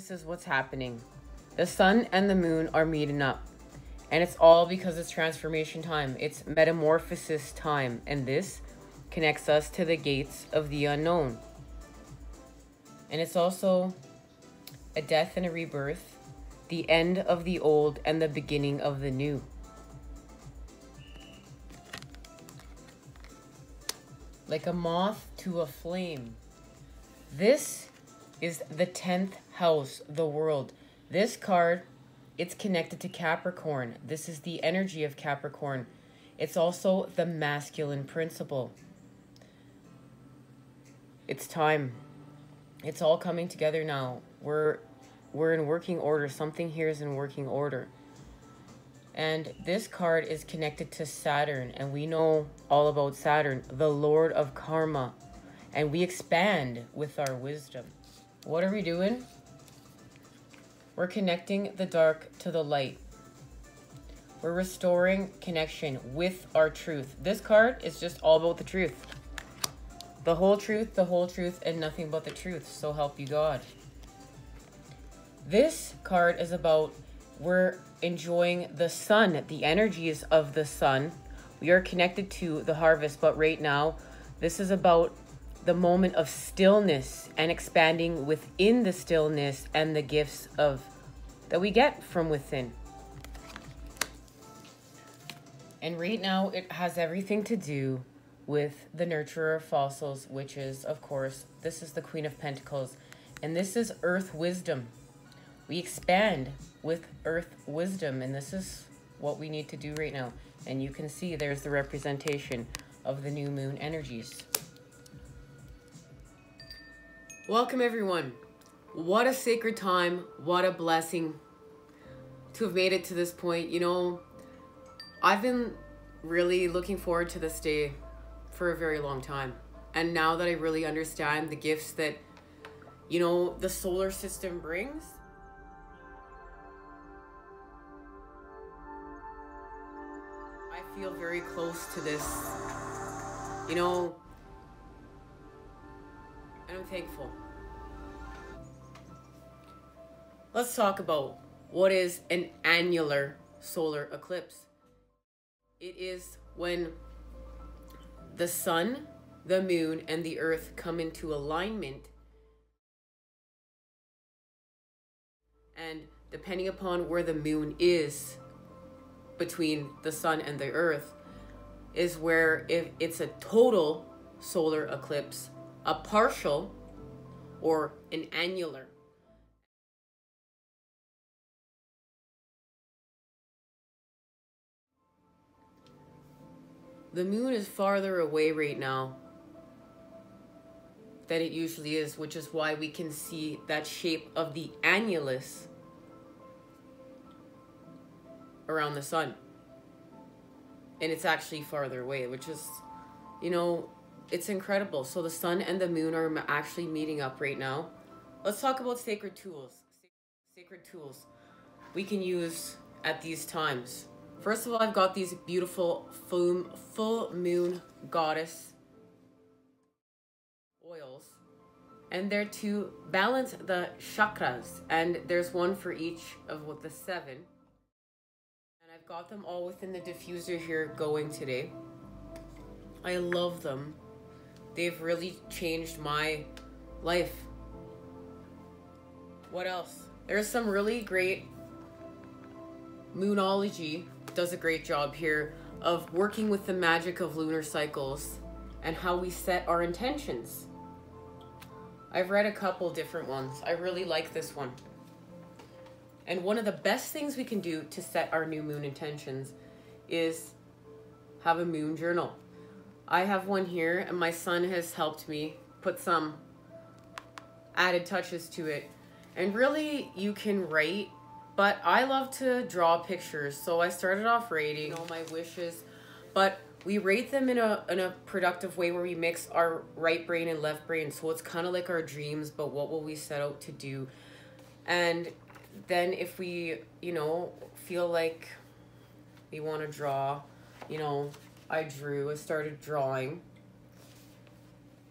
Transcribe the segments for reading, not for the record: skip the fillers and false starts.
this is what's happening. The sun and the moon are meeting up. And it's all because it's transformation time. It's metamorphosis time. And this connects us to the gates of the unknown. And it's also a death and a rebirth, the end of the old and the beginning of the new. Like a moth to a flame. This is the 10th house, the world. This card, it's connected to Capricorn. This is the energy of Capricorn. It's also the masculine principle. It's time. It's all coming together now. We're in working order. Something here is in working order. And this card is connected to Saturn. And we know all about Saturn, the Lord of Karma. And we expand with our wisdom. What are we doing? We're connecting the dark to the light. We're restoring connection with our truth. This card is just all about the truth. The whole truth, and nothing but the truth. So help you God. This card is about we're enjoying the sun, the energies of the sun. We are connected to the harvest, but right now, this is about the moment of stillness and expanding within the stillness and the gifts of that we get from within. And right now, it has everything to do with the nurturer of fossils, which is, of course, this is the Queen of Pentacles, and this is Earth wisdom. We expand with Earth wisdom, and this is what we need to do right now. And you can see there's the representation of the new moon energies. Welcome, everyone. What a sacred time. What a blessing to have made it to this point. You know, I've been really looking forward to this day for a very long time. And now that I really understand the gifts that, you know, the solar system brings, I feel very close to this, you know, and I'm thankful. Let's talk about what is an annular solar eclipse. It is when the sun, the moon, and the earth come into alignment. And depending upon where the moon is between the sun and the earth is where if it's a total solar eclipse, a partial, or an annular. The moon is farther away right now than it usually is, which is why we can see that shape of the annulus around the sun. And it's actually farther away, which is, you know, it's incredible. So the sun and the moon are actually meeting up right now. Let's talk about sacred tools. Sacred tools we can use at these times. First of all, I've got these beautiful full moon goddess oils. And they're to balance the chakras. And there's one for each of the 7. And I've got them all within the diffuser here going today. I love them. They've really changed my life. What else? There's some really great Moonology does a great job here of working with the magic of lunar cycles and how we set our intentions. I've read a couple different ones. I really like this one. And one of the best things we can do to set our new moon intentions is have a moon journal. I have one here, and my son has helped me put some added touches to it. And really, you can write, but I love to draw pictures. So I started off writing all my wishes, but we rate them in a productive way where we mix our right brain and left brain. So it's kind of like our dreams, but what will we set out to do? And then if we, you know, feel like we want to draw, you know, I started drawing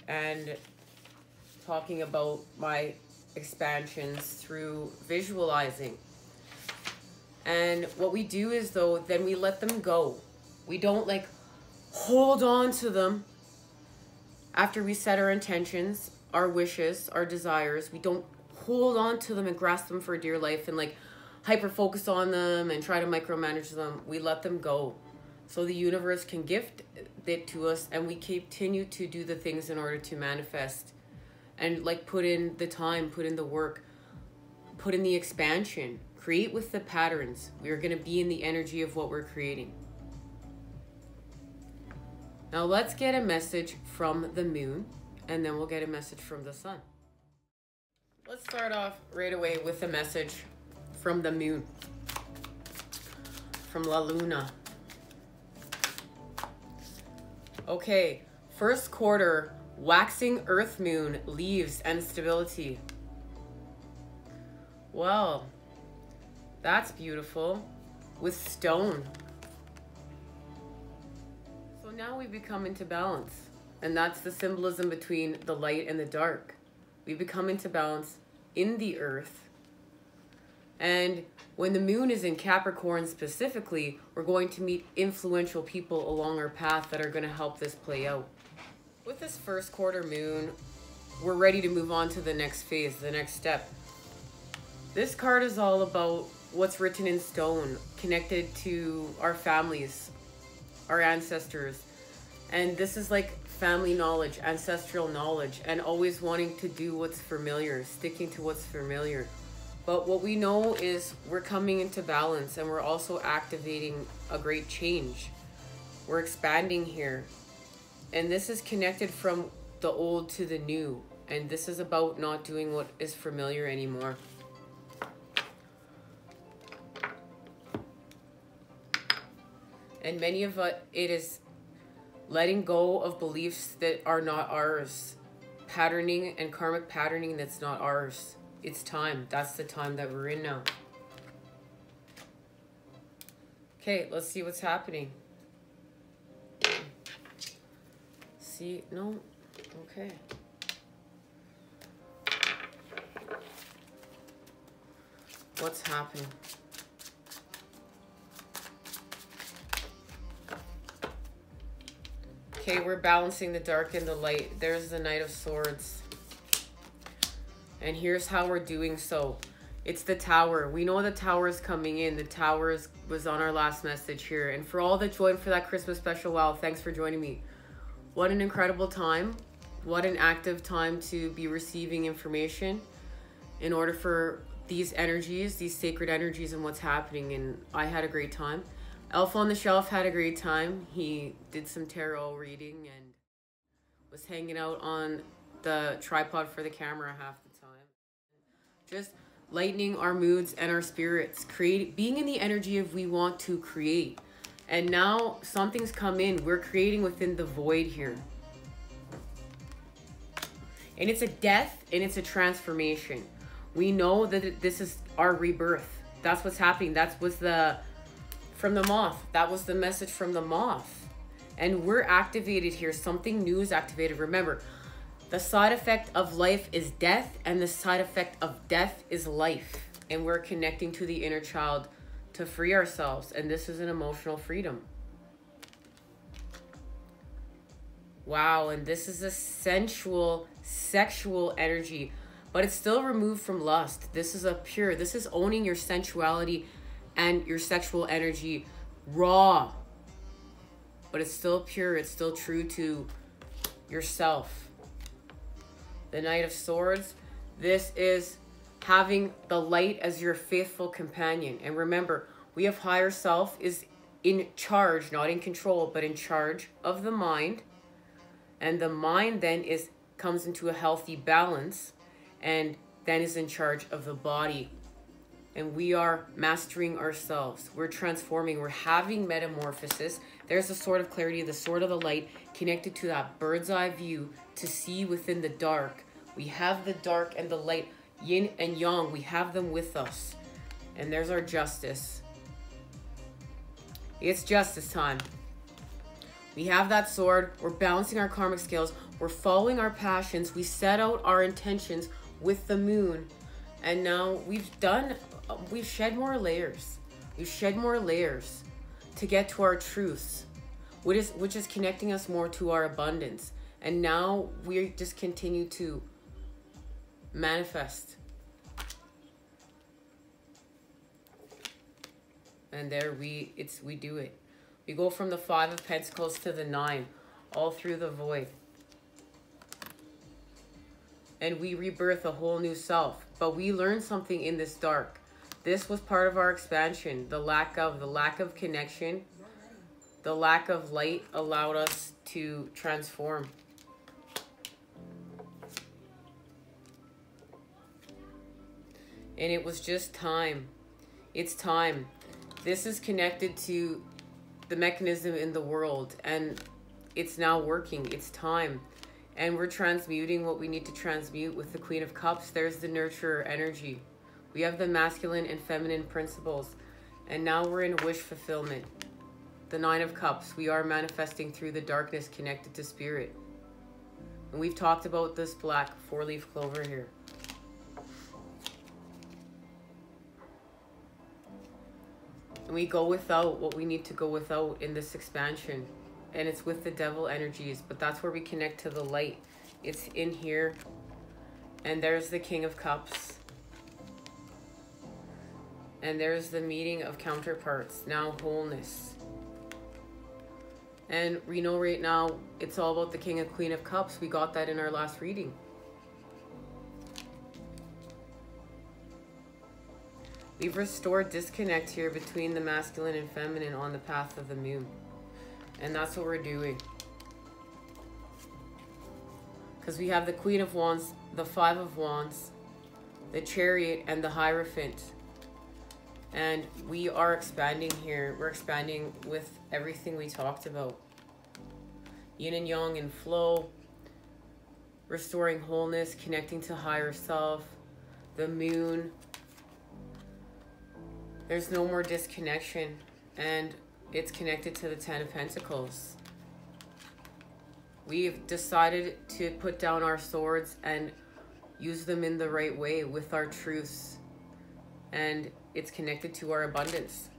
and talking about my expansions through visualizing. And what we do is, though, then we let them go. We don't like hold on to them after we set our intentions, our wishes, our desires. We don't hold on to them and grasp them for dear life and like hyper focus on them and try to micromanage them. We let them go so the universe can gift it to us, and we continue to do the things in order to manifest and like put in the time, put in the work, put in the expansion, create with the patterns. We are going to be in the energy of what we're creating. Now let's get a message from the moon, and then we'll get a message from the sun. Let's start off right away with a message from the moon, from La Luna. Okay, first quarter, waxing earth moon, leaves and stability. Well, that's beautiful. With stone. So now we become into balance. And that's the symbolism between the light and the dark. We become into balance in the earth. And when the moon is in Capricorn specifically, we're going to meet influential people along our path that are going to help this play out. With this first quarter moon, we're ready to move on to the next phase, the next step. This card is all about what's written in stone, connected to our families, our ancestors. And this is like family knowledge, ancestral knowledge, and always wanting to do what's familiar, sticking to what's familiar. But what we know is we're coming into balance, and we're also activating a great change. We're expanding here. And this is connected from the old to the new. And this is about not doing what is familiar anymore. And many of it is letting go of beliefs that are not ours. Patterning and karmic patterning that's not ours. It's time. That's the time that we're in now. Okay, let's see what's happening. See, no, okay. What's happening? Okay, we're balancing the dark and the light. There's the Knight of Swords. And here's how we're doing so. It's the Tower. We know the Tower is coming in. The Tower was on our last message here. And for all that joined for that Christmas special, wow, thanks for joining me. What an incredible time. What an active time to be receiving information in order for these energies, these sacred energies, and what's happening. And I had a great time. Elf on the Shelf had a great time. He did some tarot reading and was hanging out on the tripod for the camera half the time. Just lightening our moods and our spirits, being in the energy of we want to create. And now something's come in. We're creating within the void here. And it's a death and it's a transformation. We know that this is our rebirth. That's what's happening. That was from the moth. That was the message from the moth. And we're activated here. Something new is activated. Remember, the side effect of life is death, and the side effect of death is life. And we're connecting to the inner child to free ourselves. And this is an emotional freedom. Wow, and this is a sensual, sexual energy. But it's still removed from lust. This is this is owning your sensuality and your sexual energy raw. But it's still pure. It's still true to yourself. The Knight of Swords. This is having the light as your faithful companion. And remember, we have higher self is in charge, not in control, but in charge of the mind. And the mind then comes into a healthy balance and then is in charge of the body. And we are mastering ourselves. We're transforming. We're having metamorphosis. There's the sword of clarity, the sword of the light, connected to that bird's eye view to see within the dark. We have the dark and the light, yin and yang. We have them with us. And there's our justice. It's justice time. We have that sword. We're balancing our karmic scales. We're following our passions. We set out our intentions. with the moon. And now we've shed more layers. We've shed more layers to get to our truths, which is connecting us more to our abundance. And now we just continue to manifest. And there we do it. We go from the 5 of Pentacles to the 9, all through the void. And we rebirth a whole new self. But we learned something in this dark. This was part of our expansion. The lack of connection, the lack of light allowed us to transform. And it was just time. It's time. This is connected to the mechanism in the world, and it's now working. It's time. And we're transmuting what we need to transmute with the Queen of Cups. There's the nurturer energy. We have the masculine and feminine principles. And now we're in wish fulfillment. The 9 of Cups. We are manifesting through the darkness connected to spirit. And we've talked about this black 4-leaf clover here. And we go without what we need to go without in this expansion. And it's with the devil energies. But that's where we connect to the light. It's in here. And there's the King of Cups. And there's the meeting of counterparts. Now wholeness. And we know right now it's all about the King and Queen of Cups. We got that in our last reading. We've restored disconnect here between the masculine and feminine on the path of the moon. And that's what we're doing. Because we have the Queen of Wands, the 5 of Wands, the Chariot, and the Hierophant. And we are expanding here. We're expanding with everything we talked about. Yin and Yang in flow. Restoring wholeness, connecting to higher self. The moon. There's no more disconnection, and it's connected to the 10 of Pentacles. We've decided to put down our swords and use them in the right way with our truths. And it's connected to our abundance.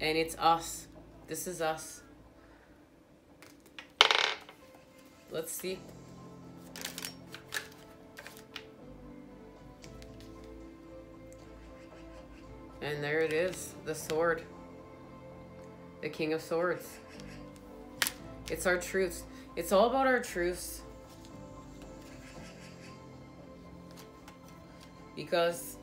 And it's us. This is us. Let's see. And there it is, the sword. The King of Swords. It's our truths. It's all about our truths. Because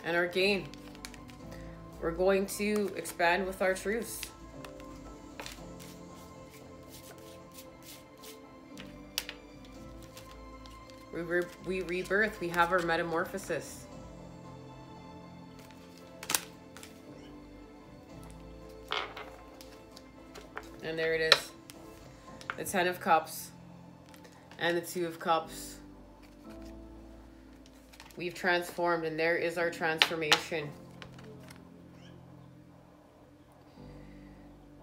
and our gain. We're going to expand with our truths. We rebirth. We have our metamorphosis. And there it is. The 10 of Cups and the 2 of Cups. We've transformed, and there is our transformation.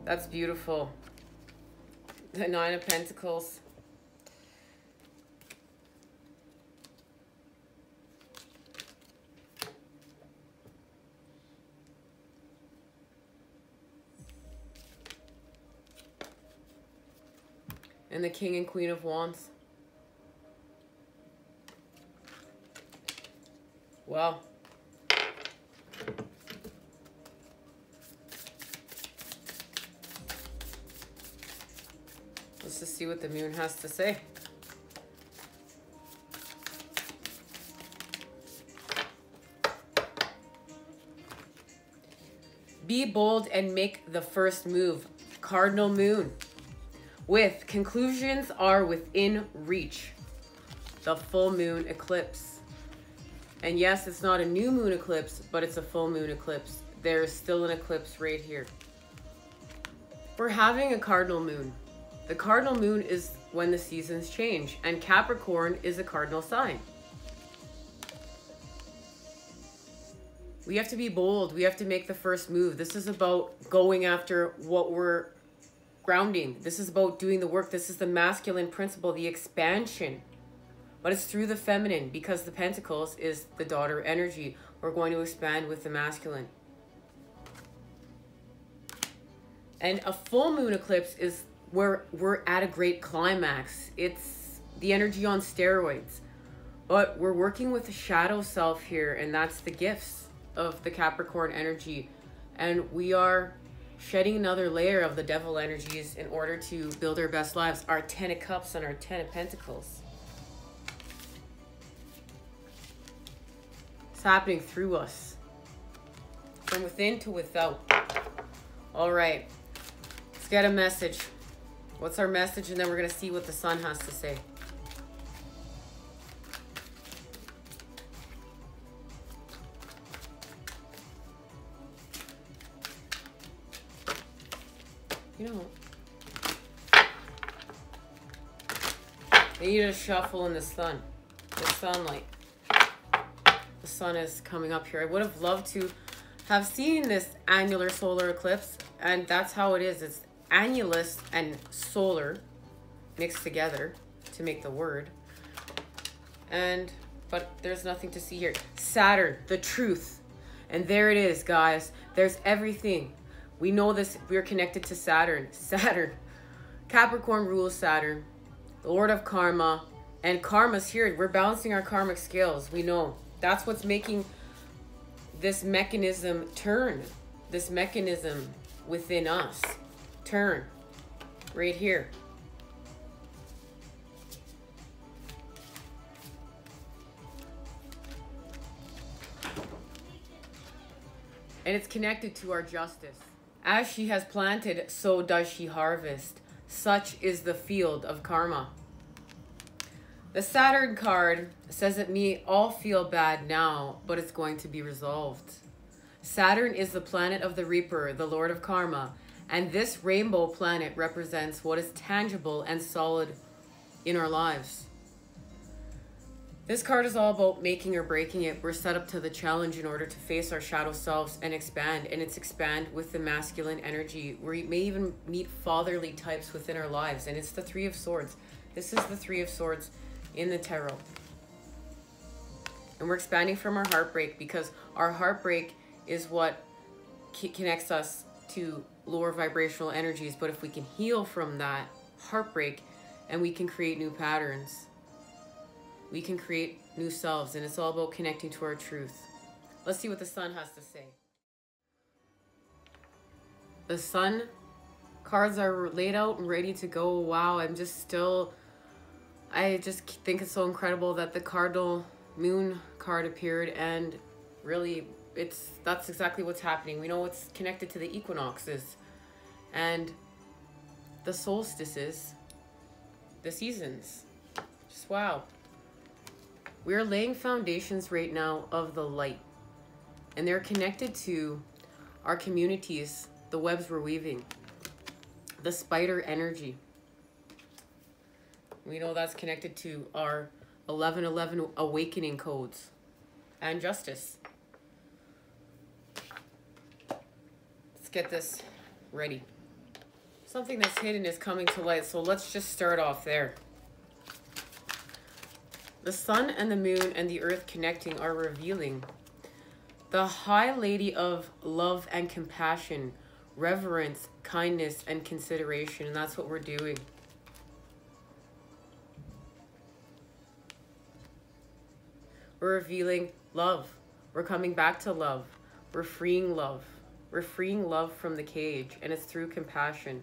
That's beautiful. The 9 of Pentacles. And the King and Queen of Wands. Wow. Let's just see what the moon has to say. Be bold and make the first move. Cardinal Moon. With conclusions are within reach. The full moon eclipse. And yes, it's not a new moon eclipse, but it's a full moon eclipse. There is still an eclipse right here. We're having a cardinal moon. The cardinal moon is when the seasons change, and Capricorn is a cardinal sign. We have to be bold. We have to make the first move. This is about going after what we're grounding. This is about doing the work. This is the masculine principle, the expansion. But it's through the feminine, because the Pentacles is the daughter energy. We're going to expand with the masculine. And a full moon eclipse is where we're at a great climax. It's the energy on steroids. But we're working with the shadow self here, and that's the gifts of the Capricorn energy. And we are shedding another layer of the devil energies in order to build our best lives. Our 10 of Cups and our 10 of Pentacles. It's happening through us. From within to without. All right. Let's get a message. What's our message? And then we're going to see what the sun has to say. You know, they need a shuffle in the sun. The sunlight. The sun is coming up here. I would have loved to have seen this annular solar eclipse, and that's how it is. It's annulus and solar mixed together to make the word. But there's nothing to see here. Saturn, the truth. And there it is, guys. There's everything. We know this. We're connected to Saturn. Saturn. Capricorn rules Saturn. The Lord of Karma. And karma's here. We're balancing our karmic scales. We know. That's what's making this mechanism turn. This mechanism within us turn. Right here. And it's connected to our justice. As she has planted, so does she harvest. Such is the field of karma. The Saturn card says that we all feel bad now, but it's going to be resolved. Saturn is the planet of the Reaper, the Lord of Karma. And this rainbow planet represents what is tangible and solid in our lives. This card is all about making or breaking it. We're set up to the challenge in order to face our shadow selves and expand. And it's expand with the masculine energy. We may even meet fatherly types within our lives. And it's the Three of Swords. This is the Three of Swords in the tarot. And we're expanding from our heartbreak, because our heartbreak is what connects us to lower vibrational energies. But if we can heal from that heartbreak and we can create new patterns, we can create new selves, and it's all about connecting to our truth. Let's see what the sun has to say. The sun cards are laid out and ready to go. Wow, I just think it's so incredible that the Cardinal Moon card appeared, and really that's exactly what's happening. We know it's connected to the equinoxes and the solstices, the seasons. Just wow. We're laying foundations right now of the light, and they're connected to our communities, the webs we're weaving, the spider energy. We know that's connected to our 1111 awakening codes and justice. Let's get this ready. Something that's hidden is coming to light, so let's just start off there. The sun and the moon and the earth connecting are revealing the High Lady of love and compassion, reverence, kindness, and consideration. And that's what we're doing. We're revealing love. We're coming back to love. We're freeing love. We're freeing love from the cage, and it's through compassion,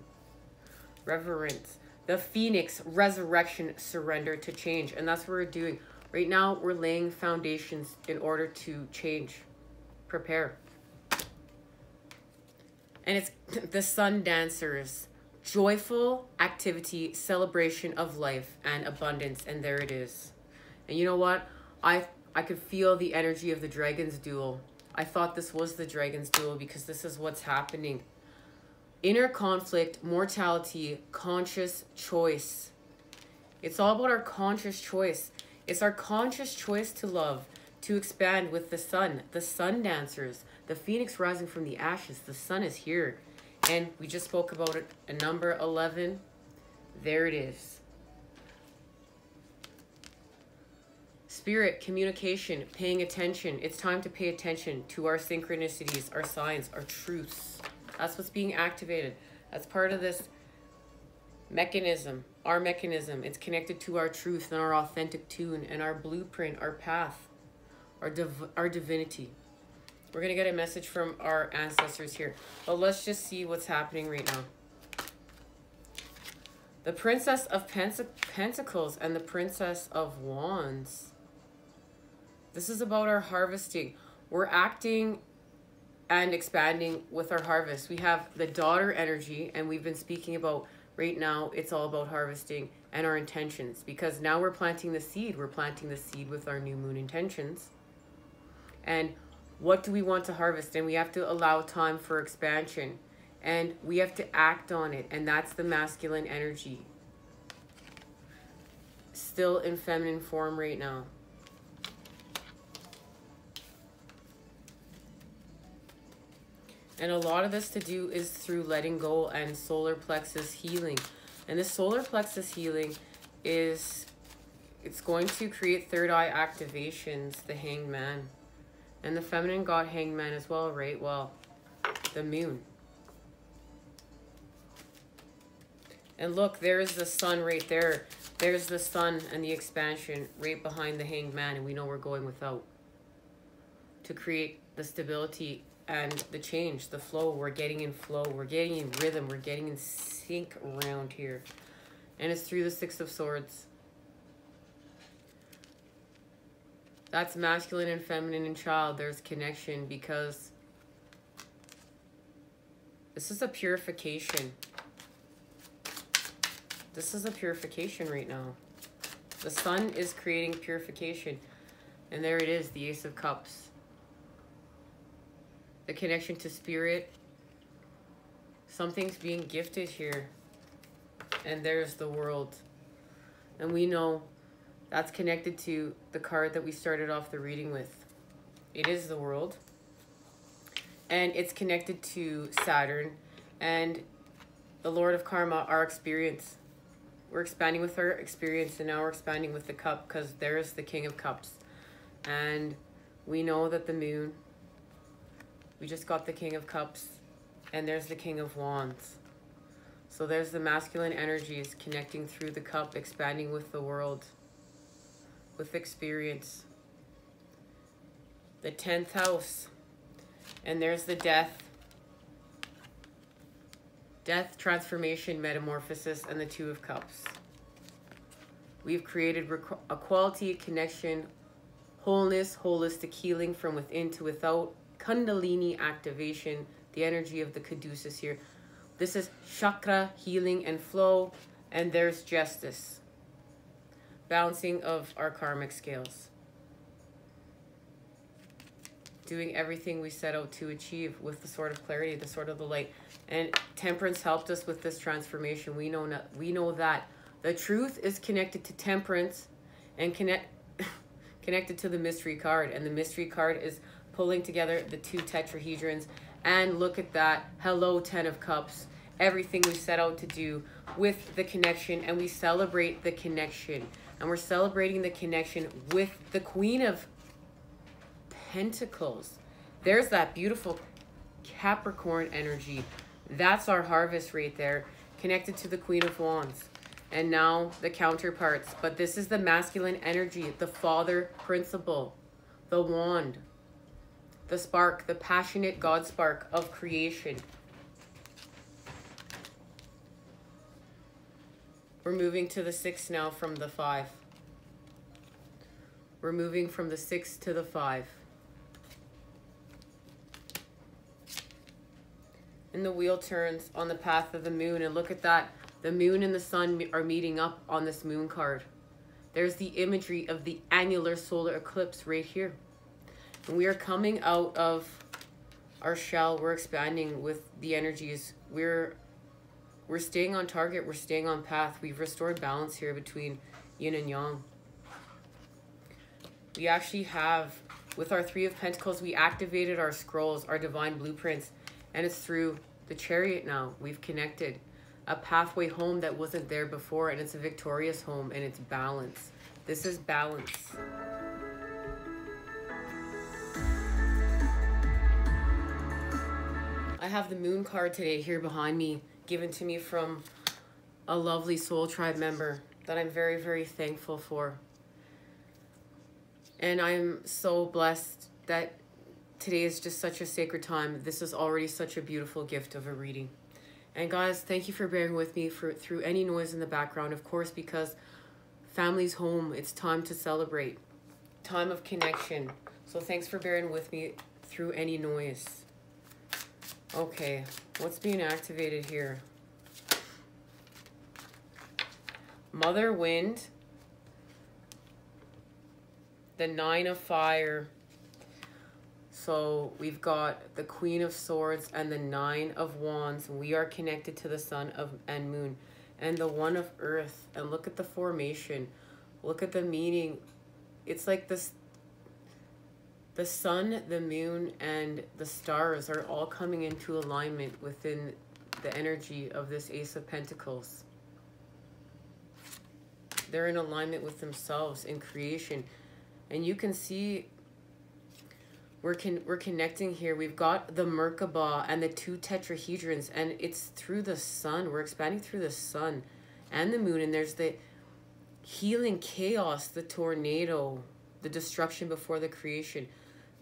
reverence. The Phoenix, resurrection, surrender to change. And that's what we're doing. Right now, we're laying foundations in order to change. Prepare. And it's the Sun Dancers. Joyful activity, celebration of life and abundance. And there it is. And you know what? I could feel the energy of the Dragon's Duel. I thought this was the Dragon's Duel because this is what's happening. Inner conflict, mortality, conscious choice. It's all about our conscious choice. It's our conscious choice to love, to expand with the sun Dancers, the Phoenix rising from the ashes. The sun is here. And we just spoke about it, a number 11. There it is. Spirit, communication, paying attention. It's time to pay attention to our synchronicities, our signs, our truths. That's what's being activated. That's part of this mechanism, our mechanism. It's connected to our truth and our authentic tune and our blueprint, our path, our divinity. We're going to get a message from our ancestors here. But let's just see what's happening right now. The Princess of Pentacles and the Princess of Wands. This is about our harvesting. We're acting and expanding with our harvest. We have the daughter energy, and we've been speaking about right now, it's all about harvesting and our intentions, because now we're planting the seed. We're planting the seed with our new moon intentions. And what do we want to harvest? And we have to allow time for expansion, and we have to act on it. And that's the masculine energy, still in feminine form right now. And a lot of this to do is through letting go and solar plexus healing. And this solar plexus healing is, it's going to create third eye activations, the Hanged Man. And the feminine got Hanged Man as well, right? Well, the moon. And look, there's the sun right there. There's the sun and the expansion right behind the Hanged Man. And we know we're going without. To create the stability and the change, the flow. We're getting in flow. We're getting in rhythm. We're getting in sync around here. And it's through the Six of Swords. That's masculine and feminine and child. There's connection, because this is a purification. This is a purification right now. The sun is creating purification. And there it is, the Ace of Cups. The connection to spirit. Something's being gifted here. And there's the World. And we know that's connected to the card that we started off the reading with. It is the World. And it's connected to Saturn and the Lord of Karma, our experience. We're expanding with our experience, and now we're expanding with the Cup, because there's the King of Cups. And we know that the moon, we just got the King of Cups, and there's the King of Wands. So there's the masculine energies connecting through the cup, expanding with the world, with experience. The 10th house, and there's the death. Death, transformation, metamorphosis, and the Two of Cups. We've created equality, connection, wholeness, holistic healing from within to without, Kundalini activation, the energy of the Caduceus here. This is chakra healing and flow, and there's justice. Balancing of our karmic scales. Doing everything we set out to achieve with the Sword of Clarity, the Sword of the Light. And Temperance helped us with this transformation. We know that the truth is connected to Temperance and connected to the Mystery card. And the Mystery card is pulling together the two tetrahedrons. And look at that. Hello, 10 of Cups. Everything we set out to do with the connection. And we celebrate the connection. And we're celebrating the connection with the Queen of Pentacles. There's that beautiful Capricorn energy. That's our harvest right there. Connected to the Queen of Wands. And now the counterparts. But this is the masculine energy. The father principle. The wand. The spark. The passionate God spark of creation. We're moving to the 6 now from the 5. We're moving from the 6 to the 5. And the wheel turns on the path of the moon. And look at that. The moon and the sun are meeting up on this moon card. There's the imagery of the annular solar eclipse right here. And we are coming out of our shell. We're expanding with the energies. We're staying on target. We're staying on path. We've restored balance here between yin and yang. We actually have, with our 3 of Pentacles, we activated our scrolls, our divine blueprints. And it's through the Chariot now. We've connected a pathway home that wasn't there before, and it's a victorious home, and it's balance. This is balance. I have the Moon card today here behind me, given to me from a lovely Soul Tribe member that I'm very, very thankful for. And I'm so blessed that today is just such a sacred time. This is already such a beautiful gift of a reading. And guys, thank you for bearing with me through any noise in the background, of course, because family's home. It's time to celebrate. Time of connection. So thanks for bearing with me through any noise. Okay, what's being activated here? Mother Wind, the Nine of Fire. So we've got the Queen of Swords and the Nine of Wands. We are connected to the Sun and Moon and the One of Earth. And look at the formation. Look at the meaning. It's like this. The Sun, the Moon, and the stars are all coming into alignment within the energy of this Ace of Pentacles. They're in alignment with themselves in creation. And you can see we're connecting here. We've got the Merkaba and the two tetrahedrons, and it's through the sun. We're expanding through the sun and the moon, and there's the healing chaos, the tornado, the destruction before the creation.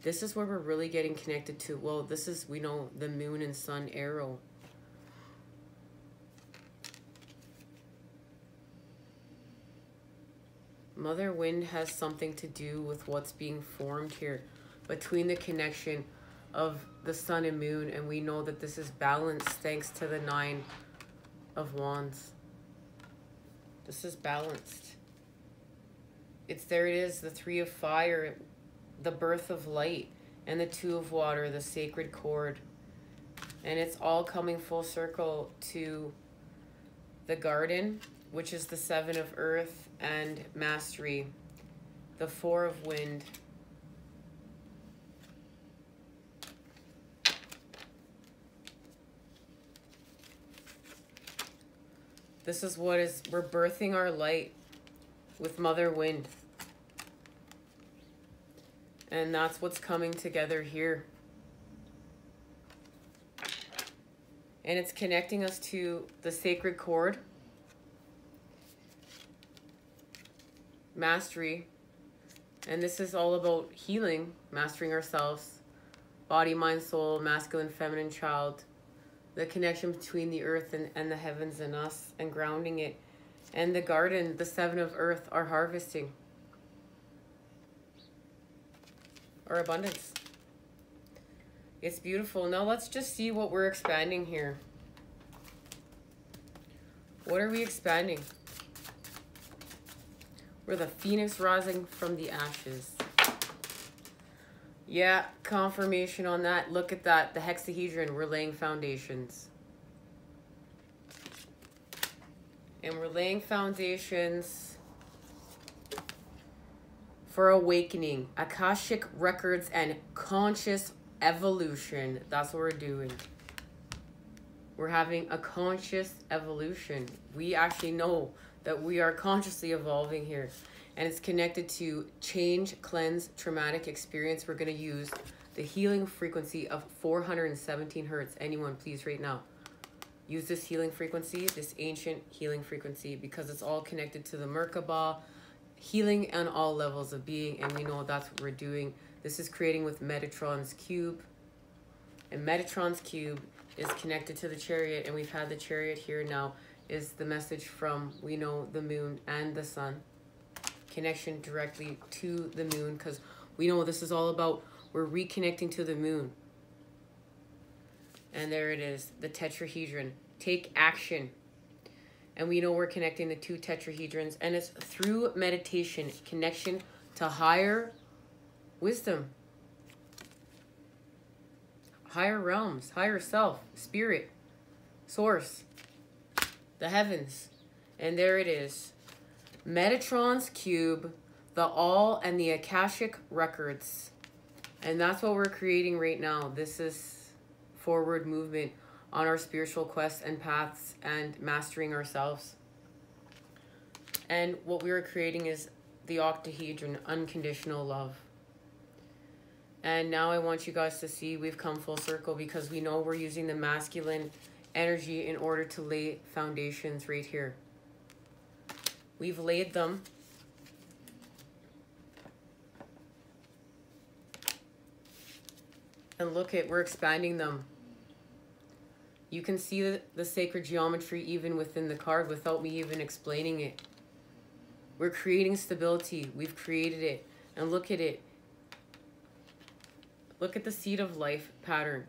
This is where we're really getting connected to, well, this is, we know, the moon and sun arrow. Mother Wind has something to do with what's being formed here between the connection of the sun and moon, and we know that this is balanced thanks to the Nine of Wands. This is balanced. There it is, the Three of Fire, the birth of light, and the Two of Water, the sacred cord. And it's all coming full circle to the Garden, which is the Seven of Earth and Mastery, the Four of Wind. This is what is, we're birthing our light with Mother Wind. And that's what's coming together here. And it's connecting us to the sacred cord, mastery. And this is all about healing, mastering ourselves, body, mind, soul, masculine, feminine, child, the connection between the earth and the heavens and us, and grounding it. And the Garden, the Seven of Earth, are harvesting our abundance. It's beautiful. Now let's just see what we're expanding here. What are we expanding? We're the phoenix rising from the ashes. Yeah, confirmation on that. Look at that. The hexahedron. We're laying foundations. And we're laying foundations for awakening, Akashic records, and conscious evolution. That's what we're doing. We're having a conscious evolution. We actually know that we are consciously evolving here. And it's connected to change, cleanse, traumatic experience. We're going to use the healing frequency of 417 hertz. Anyone, please, right now, use this healing frequency, this ancient healing frequency, because it's all connected to the Merkaba, healing on all levels of being, and we know that's what we're doing. This is creating with Metatron's cube, and Metatron's cube is connected to the Chariot, and we've had the Chariot here now, is the message from, we know, the moon and the sun, connection directly to the moon, because we know this is all about, we're reconnecting to the moon. And there it is, the tetrahedron. Take action. And we know we're connecting the two tetrahedrons, and it's through meditation, connection to higher wisdom, higher realms, higher self, spirit, source, the heavens. And there it is, Metatron's cube, the all, and the Akashic records. And that's what we're creating right now. This is forward movement on our spiritual quests and paths and mastering ourselves. And what we are creating is the octahedron, unconditional love. And now I want you guys to see we've come full circle, because we know we're using the masculine energy in order to lay foundations right here. We've laid them. And look at, we're expanding them. You can see the sacred geometry even within the card without me even explaining it. We're creating stability. We've created it. And look at it. Look at the seed of life pattern.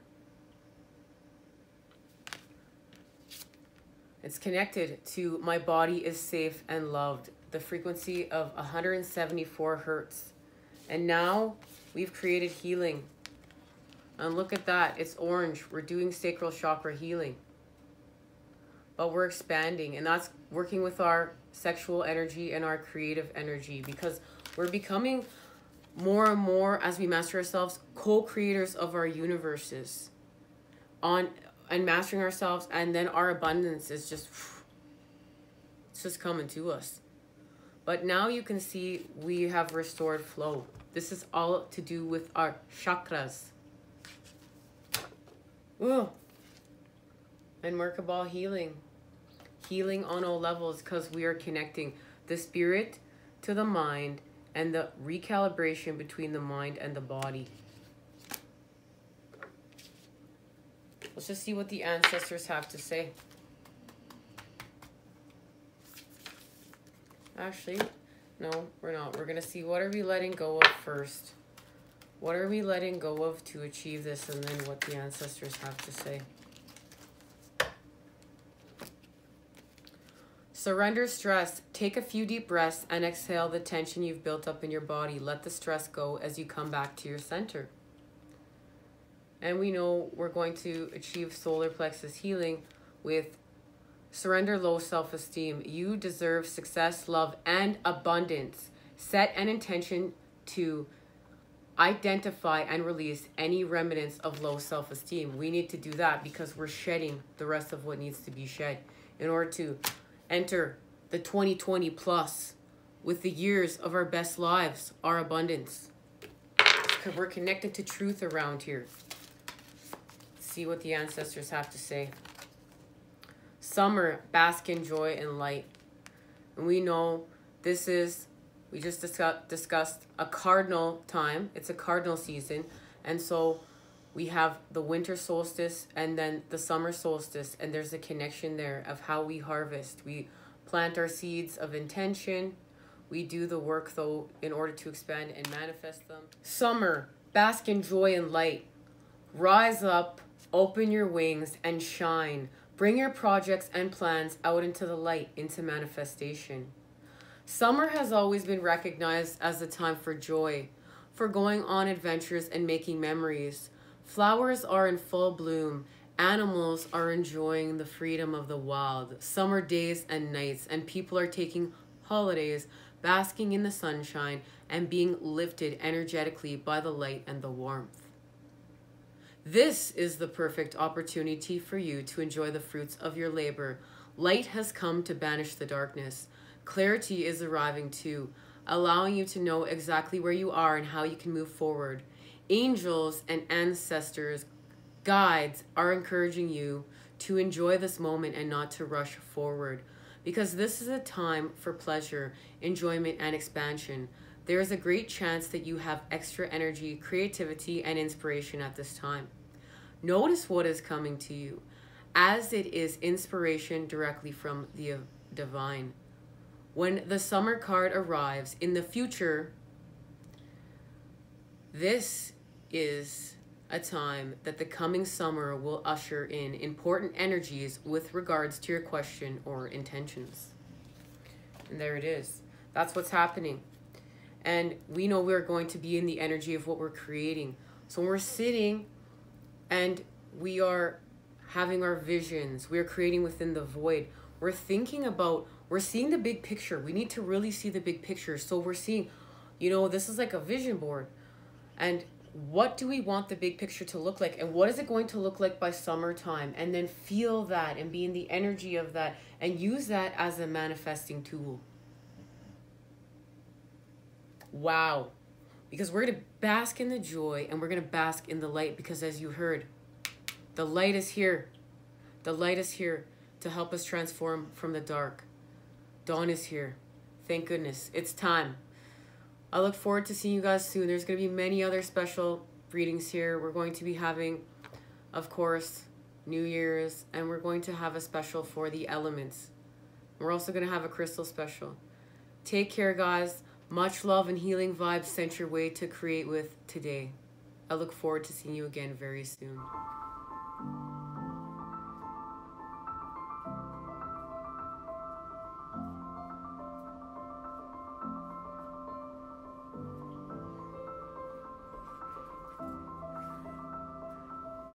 It's connected to my body is safe and loved. The frequency of 174 hertz. And now we've created healing. And look at that. It's orange. We're doing sacral chakra healing. But we're expanding. And that's working with our sexual energy and our creative energy. Because we're becoming more and more, as we master ourselves, co-creators of our universes. And mastering ourselves. And then our abundance is just... It's just coming to us. But now you can see we have restored flow. This is all to do with our chakras. Ooh. And Merkabah healing. Healing on all levels, because we are connecting the spirit to the mind and the recalibration between the mind and the body. Let's just see what the ancestors have to say. Actually, no, we're not. We're going to see what are we letting go of first. What are we letting go of to achieve this, and then what the ancestors have to say. Surrender stress. Take a few deep breaths and exhale the tension you've built up in your body. Let the stress go as you come back to your center. And we know we're going to achieve solar plexus healing with surrender low self-esteem. You deserve success, love, and abundance. Set an intention to identify and release any remnants of low self-esteem. We need to do that because we're shedding the rest of what needs to be shed in order to enter the 2020 plus with the years of our best lives, our abundance. Because we're connected to truth around here. See what the ancestors have to say. Summer, bask in joy and light. And we know this is, we just discussed a cardinal time. It's a cardinal season. And so we have the winter solstice and then the summer solstice. And there's a connection there of how we harvest. We plant our seeds of intention. We do the work, though, in order to expand and manifest them. Summer, bask in joy and light. Rise up, open your wings, and shine. Bring your projects and plans out into the light, into manifestation. Summer has always been recognized as a time for joy, for going on adventures and making memories. Flowers are in full bloom. Animals are enjoying the freedom of the wild. Summer days and nights, and people are taking holidays, basking in the sunshine, and being lifted energetically by the light and the warmth. This is the perfect opportunity for you to enjoy the fruits of your labor. Light has come to banish the darkness. Clarity is arriving too, allowing you to know exactly where you are and how you can move forward. Angels and ancestors, guides are encouraging you to enjoy this moment and not to rush forward, because this is a time for pleasure, enjoyment, and expansion. There is a great chance that you have extra energy, creativity, and inspiration at this time. Notice what is coming to you, as it is inspiration directly from the divine. When the summer card arrives in the future, this is a time that the coming summer will usher in important energies with regards to your question or intentions. And there it is. That's what's happening. And we know we're going to be in the energy of what we're creating. So when we're sitting and we are having our visions, we're creating within the void, we're thinking about, we're seeing the big picture. We need to really see the big picture. So we're seeing, you know, this is like a vision board. And what do we want the big picture to look like, and what is it going to look like by summertime, and then feel that and be in the energy of that and use that as a manifesting tool. Wow. Because we're going to bask in the joy and we're going to bask in the light, because as you heard, the light is here. The light is here to help us transform from the dark. Dawn is here. Thank goodness. It's time. I look forward to seeing you guys soon. There's going to be many other special readings here. We're going to be having, of course, New Year's, and we're going to have a special for the elements. We're also going to have a crystal special. Take care, guys. Much love and healing vibes sent your way to create with today. I look forward to seeing you again very soon.